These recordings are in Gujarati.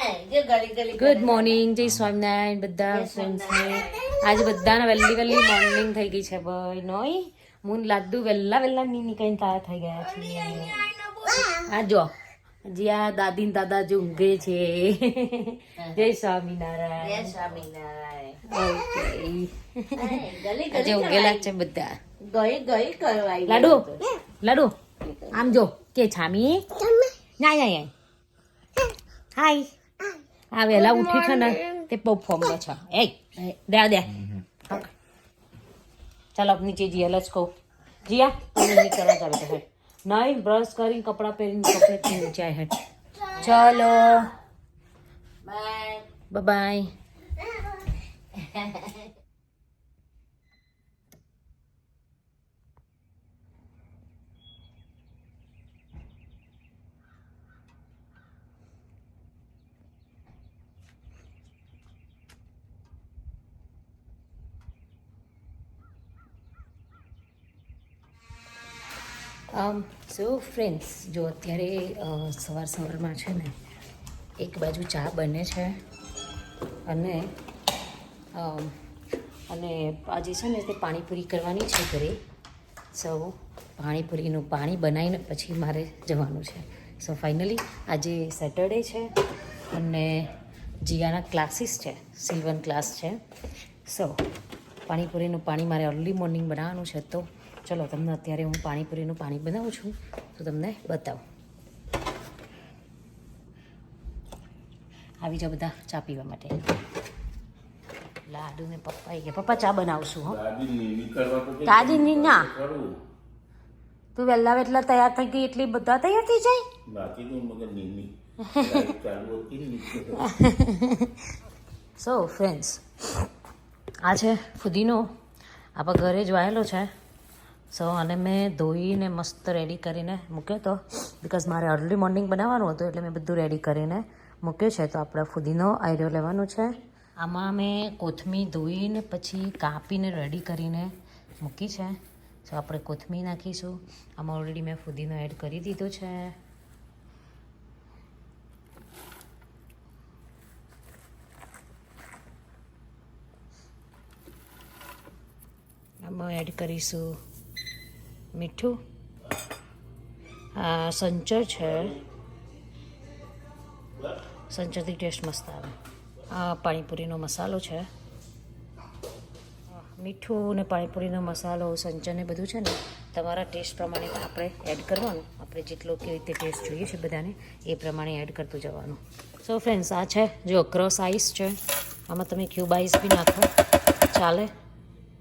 ગુડ મોર્નિંગ, જય સ્વામિનારાયણ બધા ફ્રેન્ડ્સને. આજે બધાને વહેલી વહેલી મોર્નિંગ થઈ ગઈ છે ભાઈ. નોઈ મૂન લાડુ વહેલા વહેલા ની નીકળીને તૈયાર થઈ ગયા છે. આ જો જ્યાં દાદી ને દાદા જો ઊંઘે છે. જય સ્વામિનારાયણ. જય સ્વામિનારાયણ. ઓકે, આજે ઊંઘેલા છે બધા. ગઈ કરવાય લાડુ લાડુ આમ જો કે છામી ના ના હાય. આ વેલા ઉઠી છે ને તે બહુ ફોર્મ છે. એ દે દે ચાલો નીચે જીયા લચ કહું જીયા તમે નીકળવા જાવે તો હેડ નહીં બ્રશ કરીને કપડાં પહેરીને કપડે નીચે આય હેડ. ચલો બાય બાય. સો ફ્રેન્ડ્સ, જો અત્યારે સવારમાં છે ને એક બાજુ ચા બને છે અને આજે છે ને તે પાણીપુરી કરવાની છે ઘરે. સો પાણીપુરીનું પાણી બનાવીને પછી મારે જવાનું છે. સો ફાઇનલી આજે સેટરડે છે અને જીયાના ક્લાસીસ છે, સિલ્વન ક્લાસ છે. સો પાણીપુરીનું પાણી મારે અર્લી મોર્નિંગ બનાવવાનું છે. તો ચલો તમને અત્યારે હું પાણીપુરીનું પાણી બનાવું છું તો તમને બતાવું. આવી જાઓ બધા ચા પીવા માટે. લાડુ ને પપ્પા આવી ગયા. પપ્પા ચા બનાવશું. હો દાદી ના તું વહેલા વહેલા તૈયાર થઈ ગઈ એટલે બધા તૈયાર થઈ જાય. સો ફ્રેન્ડ્સ, આ છે ફુદીનો. આપણા ઘરે જ વાયેલો છે. સો અને મેં ધોઈને મસ્ત રેડી કરીને મૂક્યો હતો બિકોઝ મારે અર્લી મોર્નિંગ બનાવવાનું હતું એટલે મેં બધું રેડી કરીને મૂક્યો છે. તો આપણે ફુદીનો આયરો લેવાનું છે. આમાં મેં કોથમીર ધોઈને પછી કાપીને રેડી કરીને મૂકી છે. સો આપણે કોથમીર નાખીશું. આમાં ઓલરેડી મેં ફુદીનો એડ કરી દીધો છે. આમાં એડ કરીશું મીઠું. આ સંચર છે, સંચરથી ટેસ્ટ મસ્ત આવે. આ પાણીપુરીનો મસાલો છે. મીઠું ને પાણીપુરીનો મસાલો, સંચર ને બધું છે ને તમારા ટેસ્ટ પ્રમાણે આપણે એડ કરવાનું. આપણે જેટલો કેવી રીતે ટેસ્ટ જોઈએ છે બધાને એ પ્રમાણે એડ કરતું જવાનું. સો ફ્રેન્ડ્સ, આ છે જો ક્રશ આઈસ છે. આમાં તમે ક્યુબ આઈસ બી નાખો ચાલે,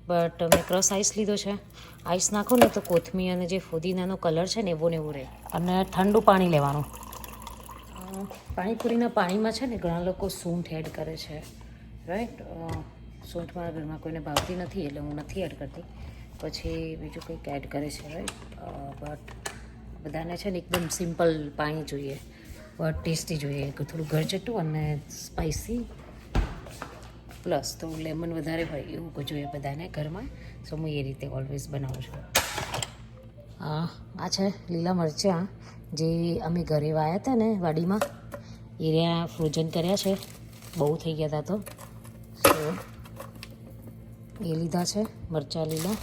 બટ મેં ક્રશ આઈસ લીધો છે. આઈસ નાખો ને તો કોથમીર અને જે ફુદીનાનો કલર છે ને એવો ને એવું રહે. અને ઠંડુ પાણી લેવાનું. પાણીપુરીના પાણીમાં છે ને ઘણા લોકો સૂંઠ એડ કરે છે, રાઈટ. સૂંઠ મારા ઘરમાં કોઈને ભાવતી નથી એટલે હું નથી એડ કરતી. પછી બીજું કંઈક એડ કરે છે, રાઈટ. બટ બધાને છે ને એકદમ સિમ્પલ પાણી જોઈએ, બટ ટેસ્ટી જોઈએ. થોડું ઘરચટ્ટું અને સ્પાઇસી પ્લસ તો લેમન વધારે હોય એવું જોઈએ બધાને ઘરમાં. સો હું એ રીતે ઓલવેઝ બનાવું છું. આ છે લીલા મરચાં જે અમે ઘરે વાયા હતા ને વાડીમાં, એ રહ્યા ફ્રોઝન કર્યા છે. બહુ થઈ ગયા હતા તો સો એ લીધા છે મરચાં લીલા.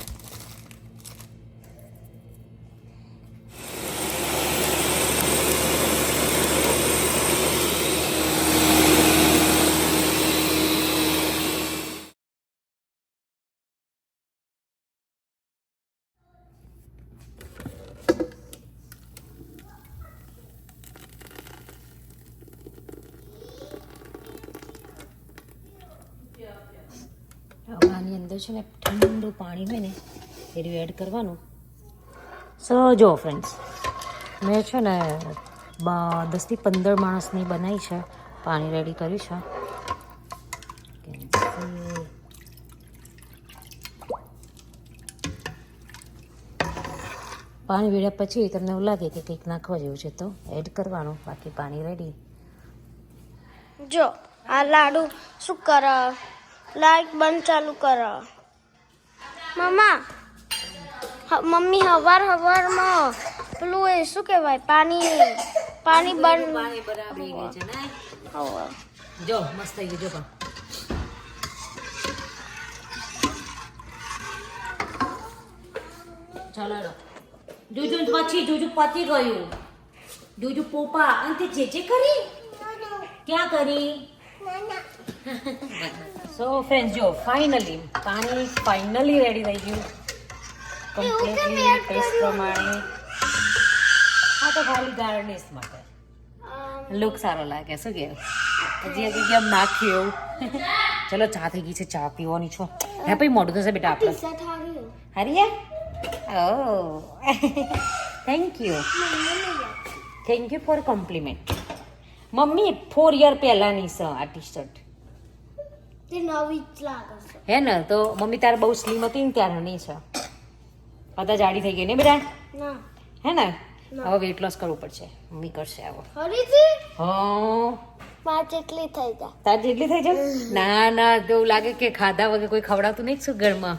આની અંદર છે ને ઠંડુ પાણી હોય ને એ એડ કરવાનું. સો જો ફ્રેન્ડ્સ, મેં છે ને 10થી 15 માણસની બનાવી છે. પાણી રેડી કર્યું છે. પાણી વેડ્યા પછી તમને એવું લાગે કે કંઈક નાખવા જેવું છે તો એડ કરવાનું. બાકી પાણી રેડી. જો આ લાડુ શું કરે? લાઈટ બંધ ચાલુ કરો. મમ્મી હવારમાં પેલું એ શું કહેવાય પાણી પાણી બંધ પાણી બરાબર થઈ ગઈ છે ને હવે જો મસ્ત થઈ ગયું જો પણ ચાલો જુજુ પછી જુજુ પતી ગયું જુજુ પોપા અને તે જે કરી ક્યાં કરી સો ફ્રેન્ડ્સ જો ફાઇનલી પાણી ફાઇનલી રેડી થઈ ગયું કમ્પ્લીટલી ટેસ્ટ પ્રમાણે આ તો ખાલી ગાર્નિશ માટે લુક સારો લાગે શું કે હજી કેમ નાખ્યું એવું ચલો ચા થઈ ગઈ છે ચા પીવાની છો હે પછી મોઢું થશે બેટા આપણે હારી oh thank you for compliment મમ્મી 4 યર પહેલાની છે આ ટી શર્ટ તે નવી જ લાગે છે હે ને તો મમ્મી તારે બહુ સ્લીમ હતી ને ત્યારની છે અત્યારે જાડી થઈ ગઈ ને બેટા ના હે ને હવે વેટ લોસ કરવું પડશે મમ્મી કરશે આવો ફરીથી હા 5 એટલી થઈ જાય તાર જેટલી થઈ જાય ના ના તો એવું લાગે કે ખાધા વગર કોઈ ખવડાવતું નહીં શું ઘરમાં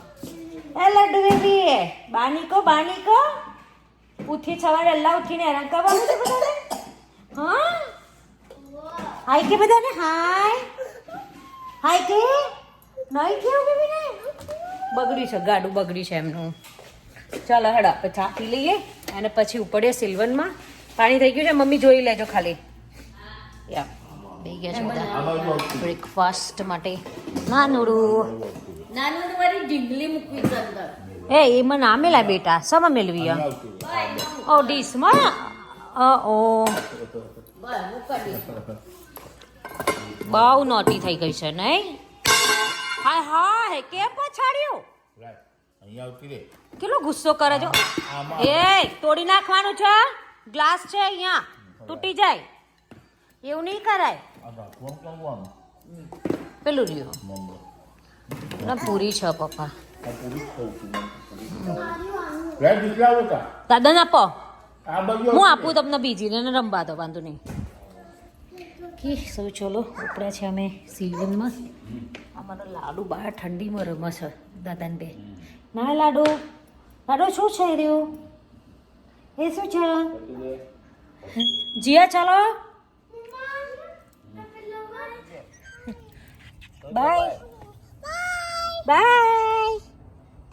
એ લડ્ડુ બેબી બાની કો ઉઠી સવારે અલ્લા ઉઠીને હેરાન કરવાનું છે બધાને હા હાય કે બધાને હાય કે નહીં કેવું બેબીને બગડી છે ગાડું બગડી છે એમનું ચાલો હેડા આપણે ચા પી લઈએ અને પછી ઉપડીએ સિલ્વનમાં પાણી થઈ ગયું છે મમ્મી જોઈ લેજો ખાલી યા થઈ ગયા છે બધા બ્રેકફાસ્ટ માટે નાનું વાળી ઢીંગલી મૂકવી છે અંદર એ એમાં ના મેલા બેટા શમાં મેળવી ઓ ડીશમાં ઓ બહુ નોટી થઈ ગઈ છે નહીં હાય કેમ પછાડ્યું કેટલો ગુસ્સો કરે છો એ તોડી નાખવાનું છે ગ્લાસ છે અહીંયા તૂટી જાય એવું નહીં કરાય પેલું રહ્યું ના પૂરી છે પપ્પા દાદાને આપો હું આપું તમને બીજીને રમવા દો વાંધો નહીં કે સૌ ચલો ઉપડ્યા છે અમે સિલ્વનમાં અમારો લાડુ બહાર ઠંડીમાં રમે છે દાદાને બે ના લાડુ શું છે રહ્યું એ શું છે જીયા ચાલો બાય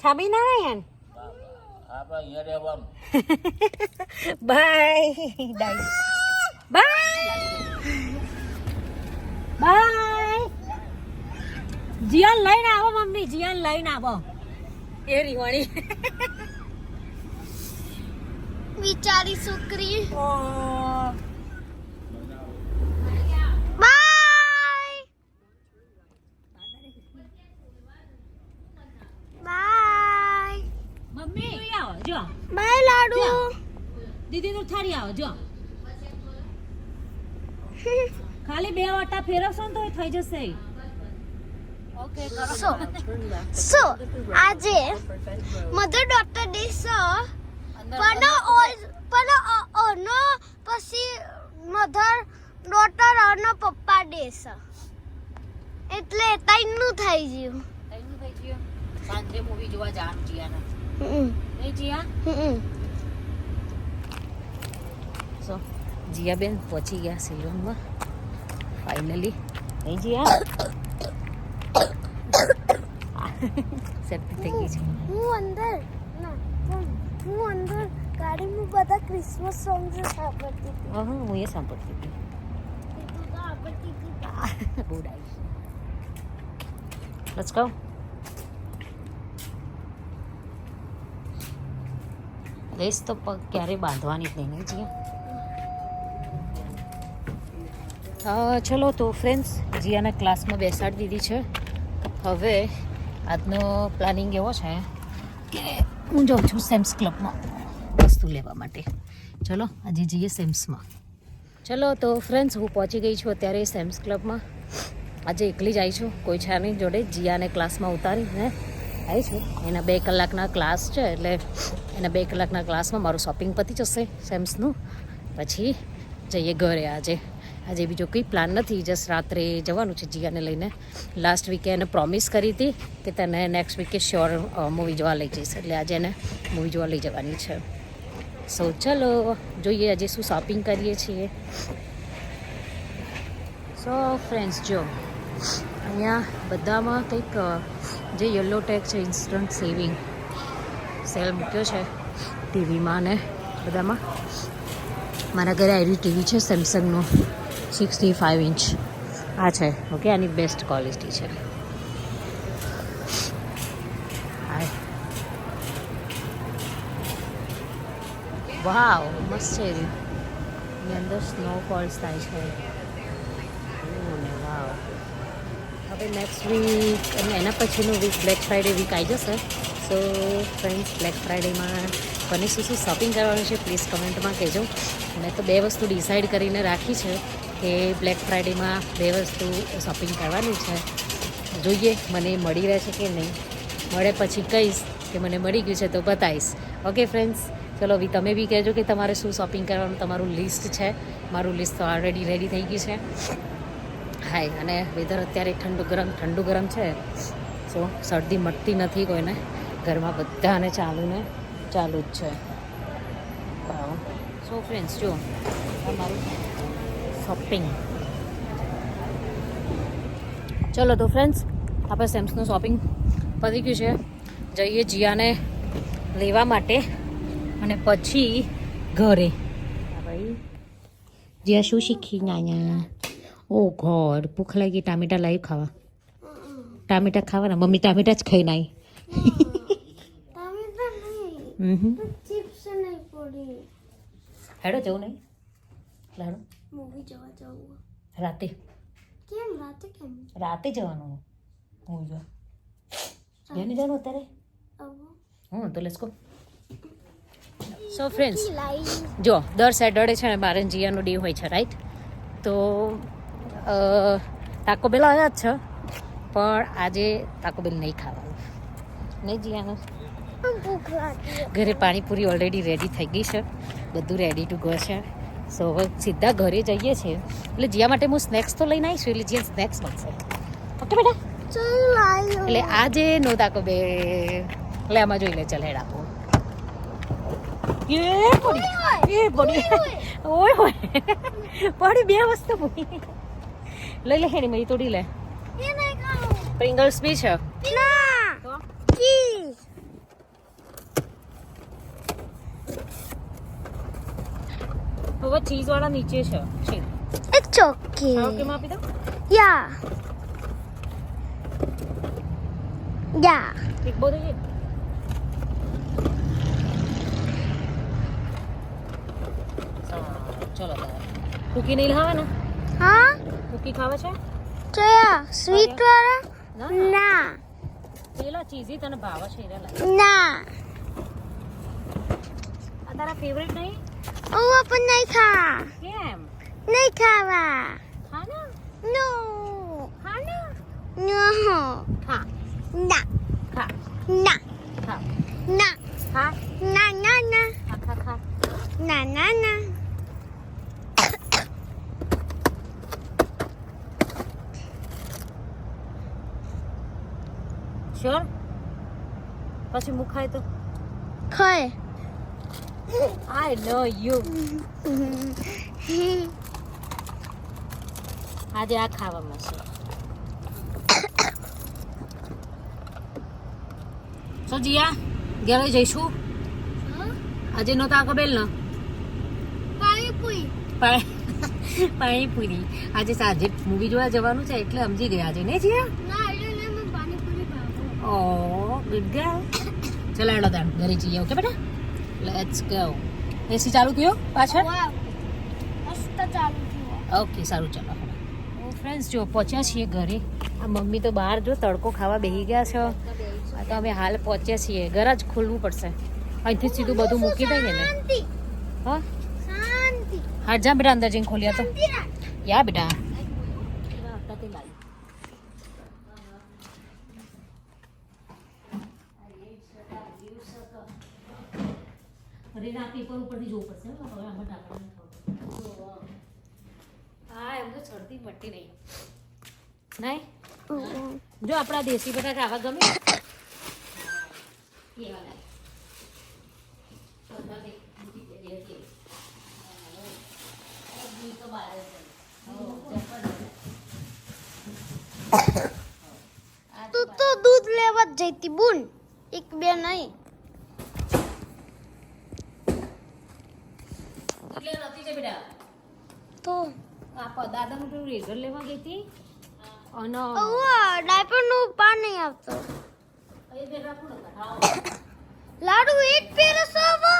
છાબી નારાયણ બાય જીયાન લઈને આવો મમ્મી જીયાન લઈને આવો એ રીવાણી બિચારી છોકરી મમ્મી આવો જો બાય લાડુ દીદી તો થાળી આવો જો ખાલી 2 વાટા ફેરવશો ને તો થઈ જશે ઓકે સો આજે મધર ડોટર ડે છે પણ ઓનો પછી મધર ડોટર અને પપ્પા ડે છે એટલે તૈનું થઈ ગયું સાંજે મૂવી જોવા જવાનું જીયાના નહીં જીયા સો જીયાબેન પહોંચી ગયા સિલોનમાં ફાઇનલી નહીં જીયા સેફ્ટી થઈ ગઈ છે હું અંદર ગાડીમાં બધા ક્રિસમસ સોંગ્સ સાંભળતી હતી હું એ સાંભળતી હતી good I let's go race તો પગ ક્યારે બાંધવાની જ નહીં જીયા ચલો તો ફ્રેન્ડ્સ જીયાના ક્લાસમાં બેસાડી દીધી છે હવે આજનો પ્લાનિંગ એવો છે કે હું જાઉં છું સેમ્સ ક્લબમાં વસ્તુ લેવા માટે ચલો આજે જઈએ સેમ્સમાં ચલો તો ફ્રેન્ડ્સ હું પહોંચી ગઈ છું અત્યારે સેમ્સ ક્લબમાં આજે એકલી જ આવી છું કોઈ છે નહીં જોડે જીયાને ક્લાસમાં ઉતારીને આવી છું એના 2 કલાકના ક્લાસ છે એટલે એના 2 કલાકના ક્લાસમાં મારું શોપિંગ પતી જશે સેમ્સનું પછી જઈએ ઘરે આજે બીજો કંઈ પ્લાન નથી જસ્ટ રાત્રે જવાનું છે જીયાને લઈને લાસ્ટ વીકે એને પ્રોમિસ કરી હતી કે તને નેક્સ્ટ વીકે શ્યોર મૂવી જોવા લઈ જઈશ એટલે આજે એને મૂવી જોવા લઈ જવાની છે સો ચલો જોઈએ આજે શું શોપિંગ કરીએ છીએ. સો ફ્રેન્ડ્સ જો અહીંયા બધામાં કંઈક જે યલો ટેગ છે ઇન્સ્ટન્ટ સેવિંગ સેલ મૂક્યો છે ટીવીમાં ને બધામાં. મારા ઘરે આવી ટીવી છે સેમસંગનો 65 ઇંચ આ છે. ઓકે આની બેસ્ટ ક્વોલિટી છે. વાવ મસ્ત છે. એની અંદર સ્નોફોલ્સ થાય છે. વાવ. હવે નેક્સ્ટ વીક અને એના પછીનું વીક બ્લેક ફ્રાઈડે વીક આવી જશે. સો ફ્રેન્ડ્સ બ્લેક ફ્રાઈડેમાં કોને શું શું શોપિંગ કરવાનું છે પ્લીઝ કમેન્ટમાં કહેજો. મેં તો 2 વસ્તુ ડિસાઈડ કરીને રાખી છે કે બ્લેક ફ્રાઈડેમાં 2 વસ્તુ શોપિંગ કરવાની છે. જોઈએ મને મળી રહે છે કે નહીં. મળે પછી કહીશ કે મને મળી ગયું છે તો બતાવીશ. ઓકે ફ્રેન્ડ્સ ચલો બી તમે બી કહેજો કે તમારે શું શોપિંગ કરવાનું તમારું લિસ્ટ છે. મારું લિસ્ટ તો ઓલરેડી રેડી થઈ ગયું છે. હાય અને વેધર અત્યારે ઠંડુ ગરમ છે. સો શરદી મટતી નથી કોઈને. ઘરમાં બધાને ચાલુ જ છે. સો ફ્રેન્ડ્સ જો મારું શોપિંગ. ચલો તો ફ્રેન્ડ્સ આપણે સેમ્સનું શોપિંગ પતી ગયું છે. જઈએ જીયાને લેવા માટે અને પછી ઘરે. ભાઈ જીયા શું શીખી નાયા? ઓ ગોડ ભૂખ લાગી. ટામેટા લાવી ખાવા. ટામેટા ખાવાના. મમ્મી ટામેટા જ ખાઈ નાઈ. હેડો જવું નહીં લાડો મૂવી જોવા જવું. રાતે કેમ રાતે કેમ? રાતે જવાનું હું જો જેને જવાનું અત્યારે તો લેટ્સ ગો. સો ફ્રેન્ડ્સ જો દર સેટરડે છે ને મારે જીયાનો ડે હોય છે રાઈટ. તો ટાકો બેલ આવ્યા જ છે પણ આજે ટાકો બેલ નહીં ખાવાનું. નહીં જીયાનો ભૂખ લાગી. ઘરે પાણીપુરી ઓલરેડી રેડી થઈ ગઈ છે. બધું રેડી ટુ ગો છે. સો હવે સીધા ઘરે જઈએ છીએ. એટલે જીયા માટે હું સ્નેક્સ તો લઈને આવીશું એટલે જીયા સ્નેક્સ મળશે. ઓકે બેટા એટલે આજે નો ટાકો બેલ એટલે આમાં જોઈ લે. ચાલ હેડ આપો. પડી ઓય હોય પડી 2 વસ્તુ પડી. લઈ લે હેડી મેં તોડી લે. પ્રિંગલ્સ બી છે. હવે ચીઝ વાળા નીચે છે. It's okay. ઓકે માં આપી દો. Yeah. Yeah. એક બહુ દઈએ. ચલો કુકી નહીં લાવે ને? હા કુકી ખાવે છે? ચયા સ્વીટ વાળા? ના પેલા ચીઝી તને ભાવે છે એરા લાગે. ના આ તારા ફેવરેટ નહીં? ઓ પણ નહીં ખા. કેમ? નહીં ખાવા. ખા ને. નો ખા ને. નો ખા. ના ખા. ના ખા. ના ખા. ના ના ના ખા ખા. ના ના ના. શ્યોર? પછી મુખાય તો ખાય. આઈ નો યુ. આજે આ ખાવામાં છે. સો જીયા ઘરે જઈશું આજે નો તાકો બેલ ન પાણીપુરી. આજે સાંજે મૂવી જોવા જવાનું છે એટલે સમજી ગયા આજે ને જીયા. ઓ ગુડ ગર્લ. ચલો હેડો તાણ ઘરે જઈએ. ઓકે બેટા લેટ્સ ગો. એસી ચાલુ થયો પાછળ? મસ્ત ચાલુ થયો. ઓકે સારું ચાલો. ફ્રેન્ડ્સ જો પહોંચ્યા છીએ ઘરે. આ મમ્મી તો બહાર જો તડકો ખાવા બેસી ગયા છે. આ તો અમે હાલ પહોંચ્યા છીએ. ઘર જ ખોલવું પડશે. અહીંથી સીધું બધું મૂકી દઈએ ને. હા શાંતિ. હા જા બેટા અંદર જઈને ખોલ્યા તો યા બેટા. પેપર ઉપરથી જોવું પડશે. હવે આમાં ટાંકવાનું. હા એમ તો શરદી મટી નહીં. નહીં જો આપણા દેશી બટાકા ખાવા ગમે એવા લાગે. તું તો દૂધ લેવા જ જઈતી બુન, એક બે નહીં. એટલે નથી છે બેટા. તો આ દાદાનું પેલું રેઝર લેવા ગઈ હતી અને ડાયપર નું પાણી આવતો. એ બે રાખું ને ખાઓ. લાડુ એક પેરસ આવો.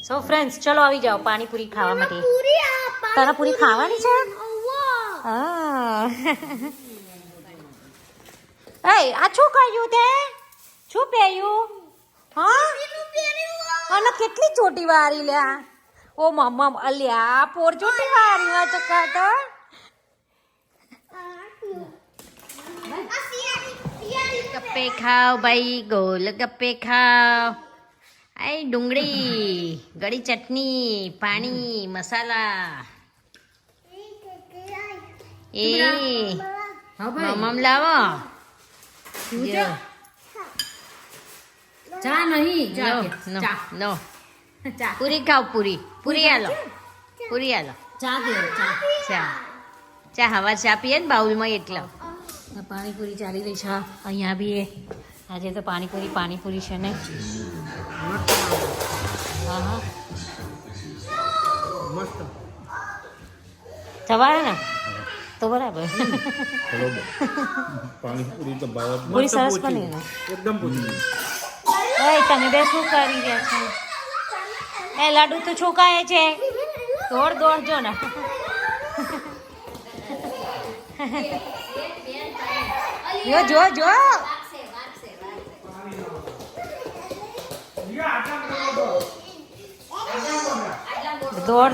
સો ફ્રેન્ડ્સ ચલો આવી જાઓ પાણીપુરી ખાવા માટે. પૂરી આ તારા પૂરી ખાવાની છે? વાહ. હા. એ આ શું કર્યું તે? શું પહેર્યું? હા અને કેટલી ચોટી વારી લ્યા. ઓ મમ્મા અલ્યા પોર ચોટી વારી માં ચક્કા તો. ગપ્પે ખાઓ ભાઈ, ગોલ ગપ્પે ખાઓ. આઈ ડુંગળી, ગળી ચટણી, પાણી, મસાલા. એ મમ્મમ લાવો. ચા નહીં, નો પૂરી ખાઓ, પૂરી પૂરી આલો, પૂરી આલો. ચા દે, ચા ચા હવા ચા પીએ ને બાઉલમાં એટલો. પાણીપુરી ચાલી રહી છે અહીંયા બી. આજે તો પાણીપુરી છે ને. હા હા સવારે ને તો બરાબર. પાણીપુરી તો ભાવ પૂરી સરસ બની ને એકદમ પૂરી. તમે બે શું કરી રહ્યા છો? એ લાડુ તો છોકાય છે. દોડ જો ને. જો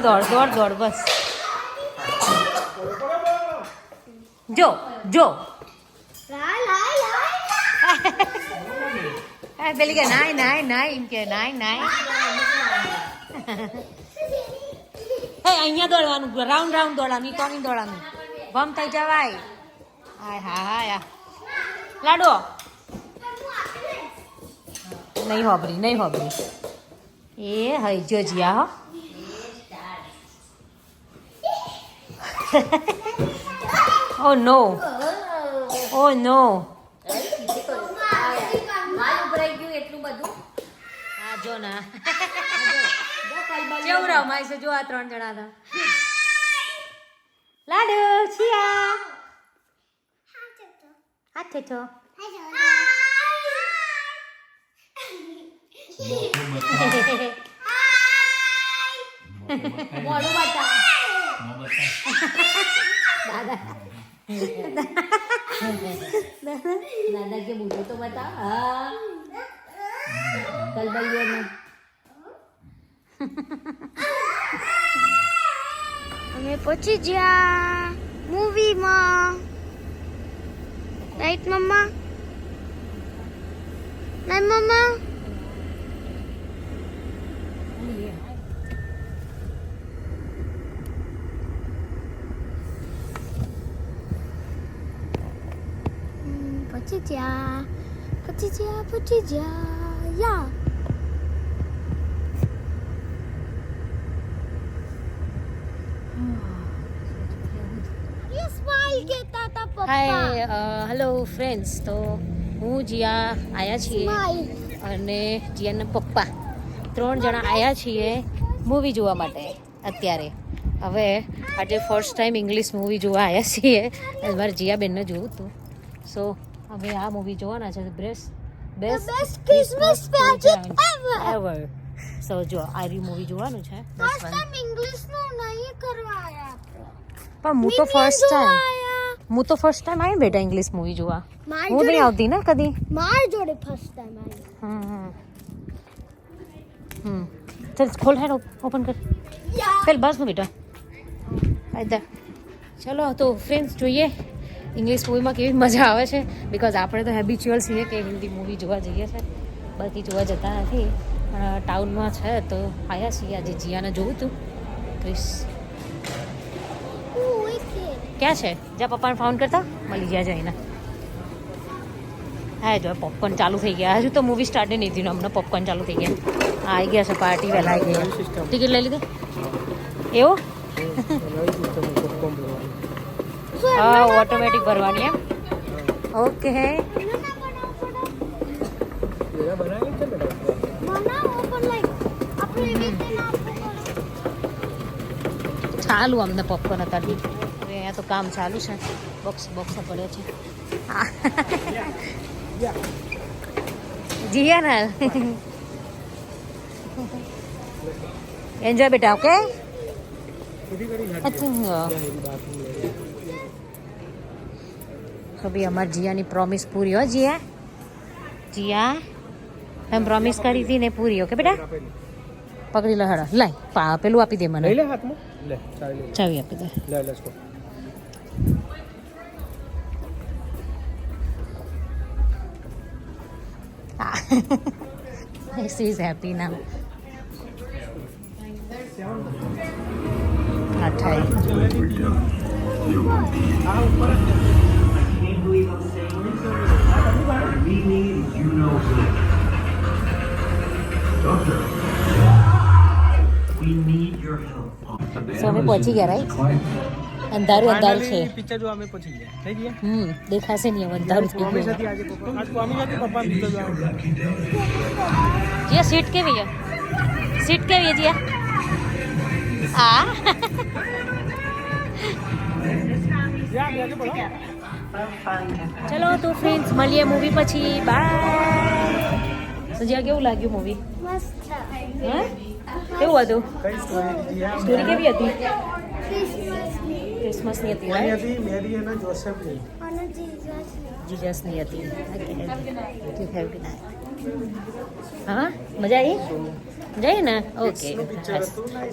દોડ બસ. જો પેલી કે નાય એમ કે નાય. અહીંયા દોડવાનું, રાઉન્ડ દોડવાનું, તો નહીં દોડવાનું. ભમ થઈ જવાય. હા લાડો નહીં હોબરી. એ હઈ જો જીયા હો. ઓ નો હા જો ના કેવું રમાય છે જો આ 3 જણા હતા. લાડુ છીયા હાથે તો મોડું બતા દાદા કે મોઢું તો બતા. હા કલબલિયો ને અમે પહોંચી ગયા મૂવીમાં. રાઈટ મમ્મા? નહીં મમ્મા? પહોંચી ગયા યા. Hi hello friends. તો હું જીયા આવ્યા છીએ અને જીયાના પપ્પા 3 જણા આવ્યા છીએ મૂવી જોવા માટે. અત્યારે હવે આજે ફર્સ્ટ ટાઈમ ઇંગ્લિશ મૂવી જોવા આવ્યા છીએ. મારે જીયાબેનને જોવું હતું. સો હવે આ મૂવી જોવાના છે. Best Christmas pageant ever. So જો આ મૂવી જોવાનું છે. ફર્સ્ટ ટાઈમ ઇંગ્લિશ નું નહીં કરવા આયા પણ હું તો ફર્સ્ટ ટાઈમ આવી બેટા ઇંગ્લિશ મૂવી જોવા. હું નહીં આવતી ને કદી. માર જોડે ફર્સ્ટ ટાઈમ આવી. ચલ ખોલ હેડ ઓપન કર પેલ બસ નું બેટા. આઈધર ચલો તો ફ્રેન્ડ્સ જોઈએ ઇંગ્લિશ મૂવીમાં કેવી મજા આવે છે. બિકોઝ આપણે તો હેબિચ્યુઅલ છીએ કે હિન્દી મૂવી જોવા જઈએ છે, બાકી જોવા જતા નથી. પણ ટાઉનમાં છે તો આવ્યા છીએ. આજે જીયાને જોવું હતું. ક્રિસ ક્યાં છે? જ્યાં પપ્પાને ફોન કરતા મળી ગયા જઈને. હા જો પોપકોર્ન ચાલુ થઈ ગયા. હજુ તો મૂવી સ્ટાર્ટ નહીં થઈ. હમણાં પોપકોર્ન ચાલુ થઈ ગયા. આવી ગયા છે પાર્ટી વહેલા આવી ગયા. ટિકિટ લઈ લીધી? એવું હા ઓટોમેટિક ભરવાની એમ ઓકે ચાલુ અમને પોપકોર્ન હતા હવે અહીંયા તો કામ ચાલુ છે બોક્સ પડે છે જીયા ના એન્જોય બેટા ઓકે અભી અમારી જીયાની પ્રોમિસ પૂરી હો જીયા તમે પ્રોમિસ કરી હતી ને પૂરી ઓકે બેટા પકડી લો હડા લાય પેલું આપી દે મને લે હાથમાં લે ચાવી આપી દે લે let's go she is happy now અઠાઈ સો અમે પહોંચી ગયા રાઈટ અંધારું છે પિક્ચર જો અમે પહોંચી ગયા થઈ ગયા દેખાશે નહીં અંધારું થઈ ગયું આજે સ્વામી સાથે પપ્પા પિક્ચર જોવા જીયા સીટ કેવી છે સીટ કેવી છે જીયા આ ચલો તો ફ્રેન્ડ્સ મળીએ મૂવી પછી બાય સજ્યા કેવું લાગ્યું મૂવી મસ્ત હે કેવું હતું કઈ સ્ટોરી સ્ટોરી કેવી હતી ક્રિસમસની હતી કોની right? હતી મેરી અને જોસેફની અને જીસસ જીસસની હતી હા મજા આવી જઈએ ને ઓકે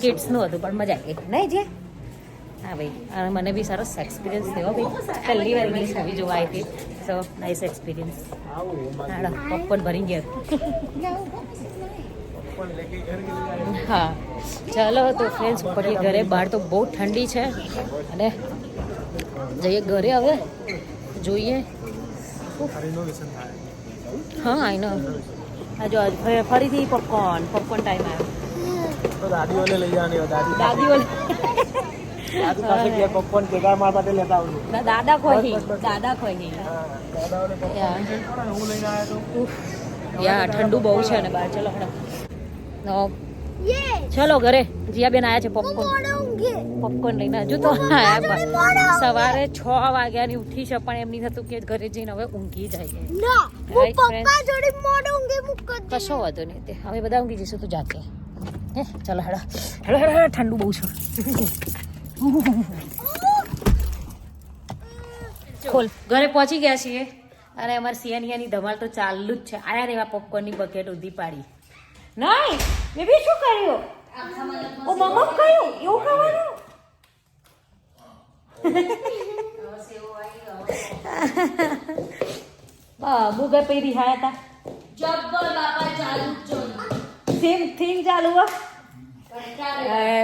કિડ્સનું હતું પણ મજા આવી નહીં જે હા ભાઈ અને મને બી સરસ એક્સપિરિયન્સ થયો ભાઈ પહેલી વાર ઇંગ્લિશ મૂવી જોવા આવી હતી સો નાઇસ એક્સપિરિયન્સ હાડો પોપકોર્ન ભરી ગયા હા ચાલો તો ફ્રેન્ડ્સ પડીએ ઘરે બહાર તો બહુ ઠંડી છે અને જઈએ ઘરે હવે જોઈએ રિનોવેશન થાય હા આઈ નો આ જો ફરીથી પોપકોર્ન ટાઈમ આવ્યો તો દાદીઓને લઈ જવાની દાદી દાદીઓ દાદી પાસે ગયા પોપકોર્ન કેદાર માર પાસે લેતા આવજો દાદા ખોહી દાદાઓને યા પોપકોર્ન હું લઈને આવ્યો તો યા ઠંડુ બહુ છે ને બહાર ચલો હડો ચલો ઘરે જીયાબેન આયા છે પોપકોર્ન લઈને હજુ તો સવારે 6 વાગ્યાની ઉઠી છે પણ એમની થતું કે ઘરે જઈને હવે ઊંઘી જાય ના Right, પપ્પા friends? જોડે મોડો ઊંઘે મુક કશો વાંધો નહીં તે હવે બધા ઊંઘી જઈશું તું જાતે હે ચાલો હેડો હેડો હેડો હેડો, ઠંડુ બહુ છે ખોલ ઘરે પહોંચી ગયા છીએ અને અમારી સિયાનિયાની ધમાલ તો ચાલુ જ છે આયા રેવા પોપકોર્નની બકેટ ઉધી પાડી નહીં બેબી શું કર્યું ઓ મમ્મા કયું એવું ખાવાનું મુગર પૈરી હાયા હતા જબ્બર બાપા ચાલુ જ છો થીમ ચાલુ હો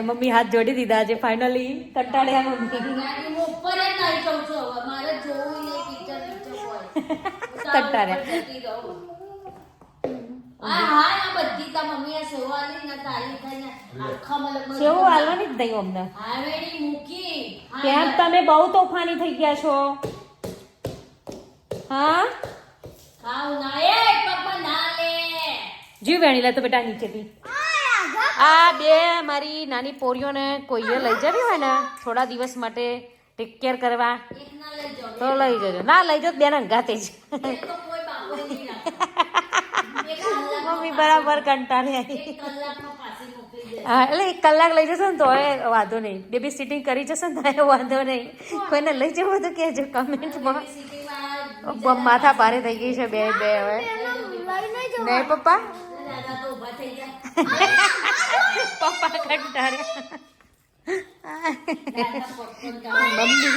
મમ્મી હાથ જોડી દીધા આજે ફાઇનલી કંટાળ્યા મમ્મી હું ઉપર જ નહીં જાઉં છું હવે મારે જોવું નહીં પિક્ચર હોય કંટાળ્યા હા આ બધી તા મમ્મી આ સેવાની ના તારી થઈને આખા મતલબ સેવો હાલવાની જ નહીં અમને હાવેડી મૂકી ત્યાં તમે બહુ તોફાની થઈ ગયા છો હા ખાવ ના એ પપ્પા ના લે જીવ વેણી લે તો બેટા નીચેથી આ બે મારી નાની પોરીઓને કોઈએ લઈ જવી હોય ને થોડા દિવસ માટે ટેક કેર કરવા એક ના લઈ જાઓ તો લઈ જજો ના લઈ જાઓ બેન અંગાતે જ તો કોઈ બાપો નહીં રાખે એક કલાક મમ્મી બરાબર કંટાળી આવી કલાકમાં પાછી મોકલી દે હા એટલે 1 કલાક લઈ જશો ને તો વાંધો નહીં બેબી સિટિંગ કરી જશે ને તો વાંધો નહીં કોઈને લઈ જવું તો કહેજો કમેન્ટમાં સિટીમાં માથા ભારે થઈ ગઈ છે બે હવે લઈને જો નહીં પપ્પા દાદા તો ઊભા થઈ ગયા પપ્પા કંટાળ્યા મમ્મી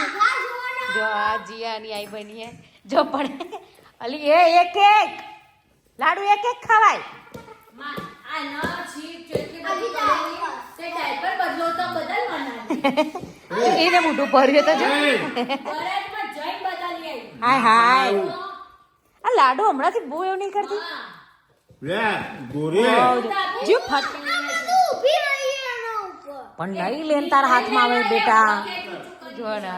જો આ જીયાની આઈ બની હે જો પણ અલી એક લાડુ એક ખવાય માં આ ના છીપ ચેટલી બધી કરેલી તે ડાયપર બદલો તો બદલવાના એને મોઢું ભર્યું તો જો બરાબરમાં જઈ બદલી આવી હાય હાય આ લાડુ હમણાંથી બહુ એવું નહીં કરતી લે ગોરે જીવ ફટ ઊભી રહી એના ઉપર પણ નહીં લેન તારા હાથમાં આવે બેટા જો ને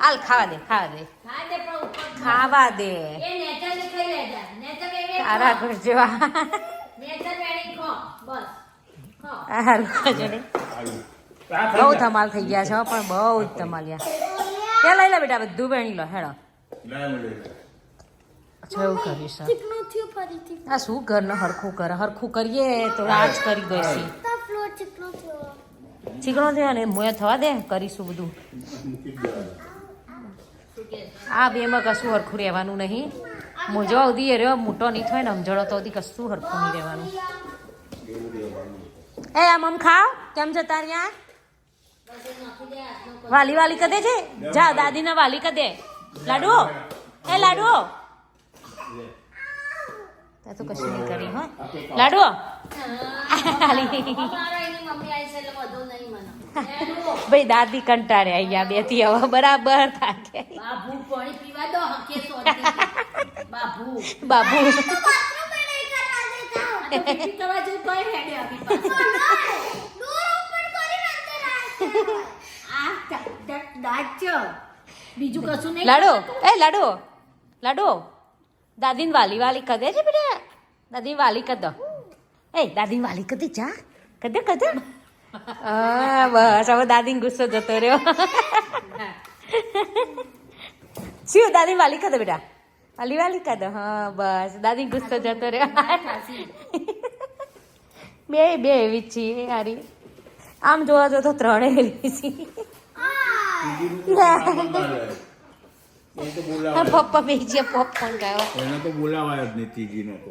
હાલ ખાવા દે ખા દે પણ ઉપર ખાવા દે એ નેચર ને ખાઈ લેજા નેચર વેવે તારા ઘર જેવા નેચર વેણી ખો બસ ખો હારું જોડે બહુ ધમાલ થઈ ગયા છે હો, પણ બહુ જ ધમાલિયા ત્યાં લઈ લે બેટા બધું વેણી લો હેડો અચ્છા એવું કરીશ ચીકણું થયું ફરીથી આ શું ઘરને હરખું કરે હરખું કરીએ તો રાજ કરી ગઈ તો ફ્લોર ચીકણો થયો ચીકણો થયો ને મોય થવા દે કરીશું બધું આ બેમાં કશું હરખું રહેવાનું નહીં મોજો સુધી રહ્યો મોટો નહીં થાય ને સમજણો તો સુધી કશું હરખું નહીં રહેવાનું એ આમ આમ ખાવ કેમ છે તાર યાર વાલી વાલી કદે છે જા દાદીને વાલી કદે લાડુ એ લાડુ તે તો કશું નહીં કરી હો લાડુ અમારા એની મમ્મી આવી છે એટલે બધું નહીં મને ભાઈ દાદી કંટાળે અહીંયા બેથી હવે બરાબર થાકે બાબુ પાણી પીવા દો હકે સોતી બાબુ બાબુ આ તો પીપી કરવા જઈ તોય હેડે આપી પાસે આ દાચ બીજું કશું નહીં લાડુ એ લાડુ લાડુ દાદીને વાલી વાલી કદે છે બેટા દાદી વાલી કદો એ દાદી વાલી કદી જા કદે કદે હા બસ હવે દાદીને ગુસ્સો જતો રહ્યો શું દાદી વાલી કદો બેટા વાલી વાલી કદો હા બસ દાદી ગુસ્સો જતો રહ્યો બે એવી જ છીએ હારી આમ જોવા જો તો ત્રણે એવી છે પપ્પા બેજીએ પોપકોર્ન ખાયો એને તો બોલાવાય જ નહીં ત્રીજીનો તો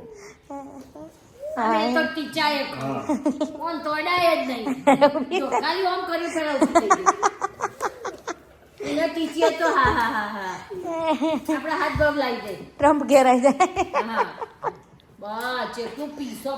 અમે તો ટીચાએ કોણ તોડાય જ નહીં જો ખાલી ઓમ કર્યું પેલા ઉભી થઈ ગઈ એને ટીચીએ તો હા હા હા હા આપણા હાથ ગમ લાવી દે ટ્રમ્પ ઘેરાઈ જાય હા બસ જેટલું પીસો